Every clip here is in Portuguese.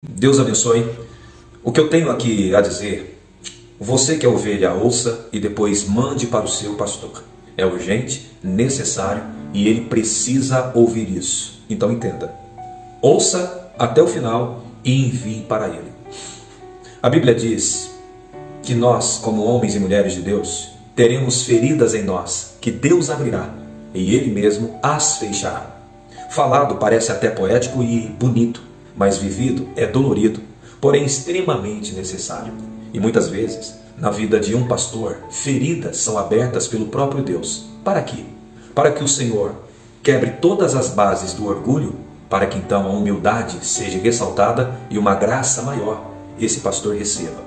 Deus abençoe. O que eu tenho aqui a dizer, você que é ovelha, ouça e depois mande para o seu pastor. É urgente, necessário e ele precisa ouvir isso. Então entenda. Ouça até o final e envie para ele. A Bíblia diz que nós, como homens e mulheres de Deus, teremos feridas em nós que Deus abrirá e ele mesmo as fechará. Falado parece até poético e bonito, mas vivido é dolorido, porém extremamente necessário. E muitas vezes, na vida de um pastor, feridas são abertas pelo próprio Deus. Para quê? Para que o Senhor quebre todas as bases do orgulho, para que então a humildade seja ressaltada e uma graça maior esse pastor receba.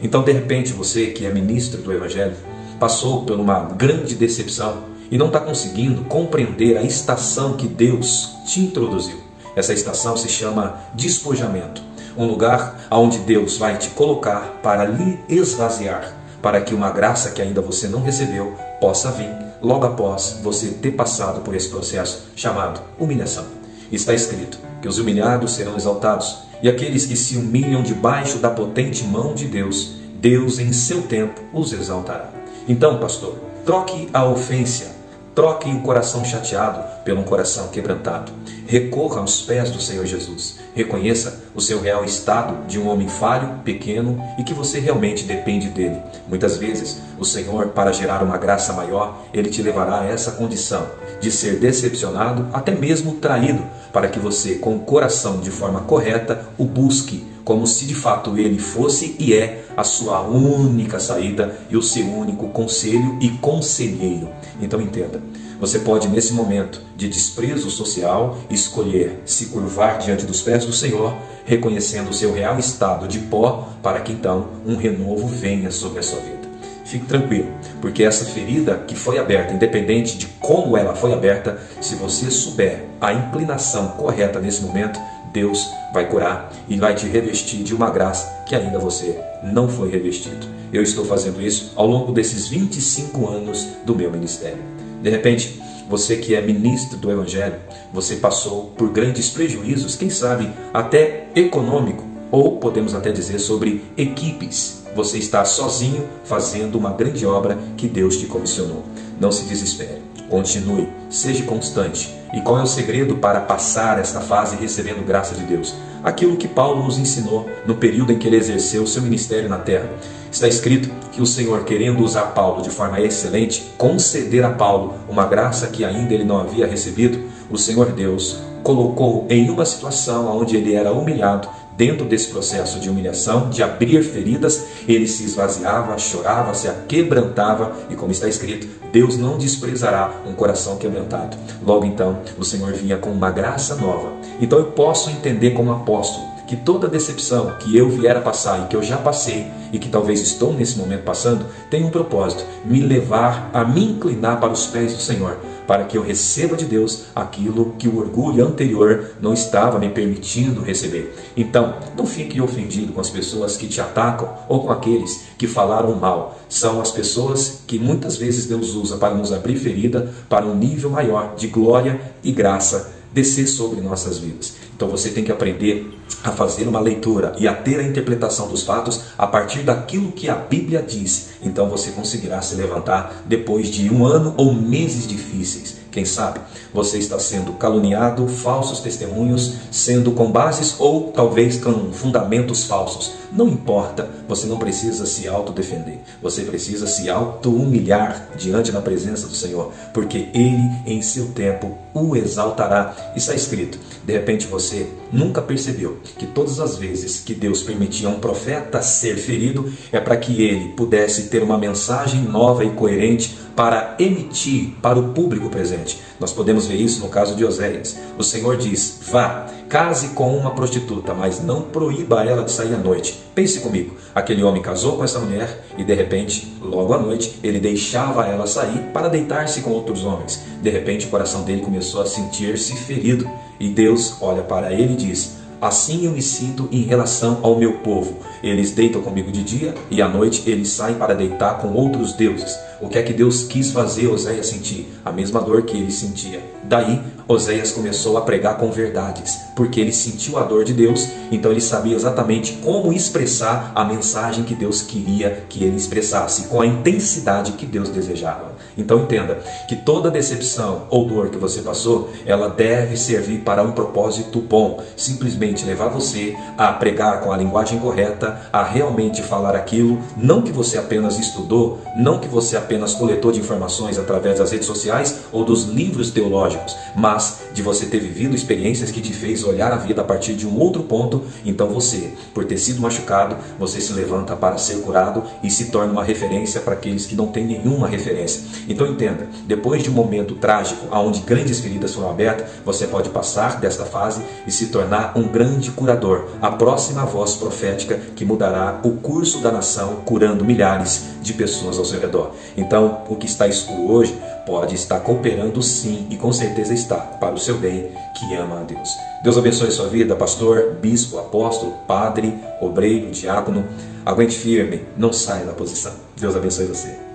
Então, de repente, você que é ministro do Evangelho, passou por uma grande decepção e não está conseguindo compreender a estação que Deus te introduziu. Essa estação se chama despojamento, um lugar onde Deus vai te colocar para lhe esvaziar, para que uma graça que ainda você não recebeu possa vir logo após você ter passado por esse processo chamado humilhação. Está escrito que os humilhados serão exaltados, e aqueles que se humilham debaixo da potente mão de Deus, Deus em seu tempo os exaltará. Então, pastor, troque a ofensa, troque o coração chateado pelo um coração quebrantado. Recorra aos pés do Senhor Jesus. Reconheça o seu real estado de um homem falho, pequeno e que você realmente depende dele. Muitas vezes, o Senhor, para gerar uma graça maior, Ele te levará a essa condição de ser decepcionado, até mesmo traído, para que você, com o coração de forma correta, o busque, como se de fato Ele fosse e é a sua única saída e o seu único conselho e conselheiro. Então entenda, você pode nesse momento de desprezo social escolher se curvar diante dos pés do Senhor, reconhecendo o seu real estado de pó, para que então um renovo venha sobre a sua vida. Fique tranquilo, porque essa ferida que foi aberta, independente de como ela foi aberta, se você souber a inclinação correta nesse momento, Deus vai curar e vai te revestir de uma graça que ainda você não foi revestido. Eu estou fazendo isso ao longo desses 25 anos do meu ministério. De repente, você que é ministro do Evangelho, você passou por grandes prejuízos, quem sabe até econômico, ou podemos até dizer sobre equipes. Você está sozinho fazendo uma grande obra que Deus te comissionou. Não se desespere, continue, seja constante. E qual é o segredo para passar esta fase recebendo graça de Deus? Aquilo que Paulo nos ensinou no período em que ele exerceu o seu ministério na terra. Está escrito que o Senhor, querendo usar Paulo de forma excelente, conceder a Paulo uma graça que ainda ele não havia recebido, o Senhor Deus colocou em uma situação onde ele era humilhado. Dentro desse processo de humilhação, de abrir feridas, ele se esvaziava, chorava, se aquebrantava, e como está escrito, Deus não desprezará um coração quebrantado. Logo então, o Senhor vinha com uma graça nova. Então eu posso entender como apóstolo que toda decepção que eu vier a passar e que eu já passei e que talvez estou nesse momento passando, tem um propósito, me levar a me inclinar para os pés do Senhor, para que eu receba de Deus aquilo que o orgulho anterior não estava me permitindo receber. Então, não fique ofendido com as pessoas que te atacam ou com aqueles que falaram mal. São as pessoas que muitas vezes Deus usa para nos abrir ferida para um nível maior de glória e graça descer sobre nossas vidas. Então você tem que aprender a fazer uma leitura e a ter a interpretação dos fatos a partir daquilo que a Bíblia diz. Então você conseguirá se levantar depois de um ano ou meses difíceis. Quem sabe você está sendo caluniado, falsos testemunhos, sendo com bases ou talvez com fundamentos falsos. Não importa, você não precisa se autodefender. Você precisa se auto-humilhar diante da presença do Senhor, porque Ele em seu tempo o exaltará. Está escrito, de repente você nunca percebeu que todas as vezes que Deus permitia um profeta ser ferido, é para que ele pudesse ter uma mensagem nova e coerente para emitir para o público presente. Nós podemos ver isso no caso de Oséias. O Senhor diz, vá, case com uma prostituta, mas não proíba ela de sair à noite. Pense comigo, aquele homem casou com essa mulher e de repente, logo à noite, ele deixava ela sair para deitar-se com outros homens. De repente o coração dele começou a sentir-se ferido e Deus olha para ele e diz, Assim eu me sinto em relação ao meu povo. Eles deitam comigo de dia e à noite eles saem para deitar com outros deuses. O que é que Deus quis fazer Oséias sentir? A mesma dor que ele sentia. Daí, Oséias começou a pregar com verdades, porque ele sentiu a dor de Deus, então ele sabia exatamente como expressar a mensagem que Deus queria que ele expressasse, com a intensidade que Deus desejava. Então entenda que toda decepção ou dor que você passou, ela deve servir para um propósito bom, simplesmente levar você a pregar com a linguagem correta, a realmente falar aquilo, não que você apenas estudou, não que você apenas coletou de informações através das redes sociais ou dos livros teológicos, mas de você ter vivido experiências que te fez olhar a vida a partir de um outro ponto. Então você, por ter sido machucado, você se levanta para ser curado e se torna uma referência para aqueles que não têm nenhuma referência. Então entenda, depois de um momento trágico, onde grandes feridas foram abertas, você pode passar desta fase e se tornar um grande curador, a próxima voz profética que mudará o curso da nação, curando milhares de pessoas ao seu redor. Então, o que está escuro hoje pode estar cooperando sim, e com certeza está, para o seu bem, que ama a Deus. Deus abençoe a sua vida, pastor, bispo, apóstolo, padre, obreiro, diácono. Aguente firme, não saia da posição. Deus abençoe você.